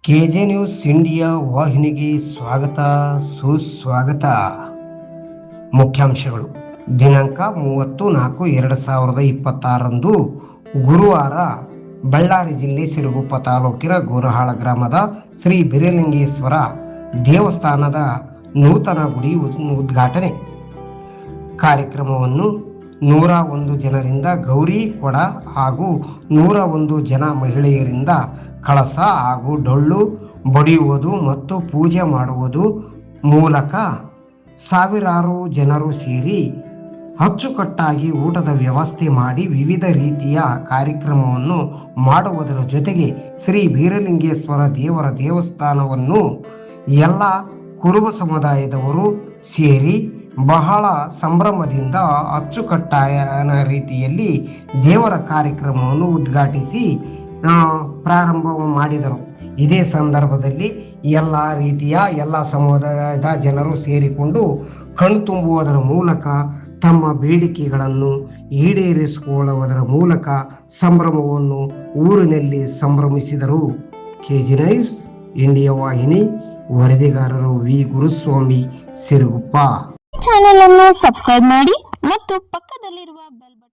K J news India ವಾಹಿನಿಗೆ ಸ್ವಾಗತ ಸುಸ್ವಾಗತ. ಮುಖ್ಯಾಂಶಗಳು. ದಿನಾಂಕ 30/4/2026 ಗುರುವಾರ ಬಳ್ಳಾರಿ ಜಿಲ್ಲೆ ಸಿರುಗುಪ್ಪ ತಾಲೂಕಿನ ಗೋರಹಾಳ ಗ್ರಾಮದ ಶ್ರೀ ಬೀರಲಿಂಗೇಶ್ವರ ದೇವಸ್ಥಾನದ ನೂತನ ಗುಡಿ ಉದ್ಘಾಟನೆ ಕಾರ್ಯಕ್ರಮವನ್ನು 101 ಜನರಿಂದ ಗೌರಿ ಕೊಡ ಹಾಗೂ 101 ಜನ ಮಹಿಳೆಯರಿಂದ ಕಳಸ ಹಾಗೂ ಡೊಳ್ಳು ಬಡಿಯುವುದು ಮತ್ತು ಪೂಜೆ ಮಾಡುವುದು ಮೂಲಕ ಸಾವಿರಾರು ಜನರು ಸೇರಿ ಅಚ್ಚುಕಟ್ಟಾಗಿ ಊಟದ ವ್ಯವಸ್ಥೆ ಮಾಡಿ ವಿವಿಧ ರೀತಿಯ ಕಾರ್ಯಕ್ರಮವನ್ನು ಮಾಡುವುದರ ಜೊತೆಗೆ ಶ್ರೀ ಬೀರಲಿಂಗೇಶ್ವರ ದೇವರ ದೇವಸ್ಥಾನವನ್ನು ಎಲ್ಲ ಕುರುಬ ಸಮುದಾಯದವರು ಸೇರಿ ಬಹಳ ಸಂಭ್ರಮದಿಂದ ಅಚ್ಚುಕಟ್ಟಾದ ರೀತಿಯಲ್ಲಿ ದೇವರ ಕಾರ್ಯಕ್ರಮವನ್ನು ಉದ್ಘಾಟಿಸಿ ಪ್ರಾರಂಭ ಮಾಡಿದರು. ಇದೇ ಸಂದರ್ಭದಲ್ಲಿ ಎಲ್ಲ ರೀತಿಯ ಎಲ್ಲ ಸಮುದಾಯದ ಜನರು ಸೇರಿಕೊಂಡು ಕಣ್ತುಂಬುವುದರ ಮೂಲಕ ತಮ್ಮ ಬೇಡಿಕೆಗಳನ್ನು ಈಡೇರಿಸಿಕೊಳ್ಳುವುದರ ಮೂಲಕ ಸಂಭ್ರಮವನ್ನು ಊರಿನಲ್ಲಿ ಸಂಭ್ರಮಿಸಿದರು. ಕೆಜೆ ನ್ಯೂಸ್ ಇಂಡಿಯಾ ವಾಹಿನಿ ವರದಿಗಾರರು ವಿ ಗುರುಸ್ವಾಮಿ, ಸಿರುಗುಪ್ಪ. ಚಾನೆಲ್ ಅನ್ನು ಸಬ್ಸ್ಕ್ರೈಬ್ ಮಾಡಿ ಮತ್ತು ಪಕ್ಕದಲ್ಲಿರುವ ಬೆಲ್ ಬಟನ್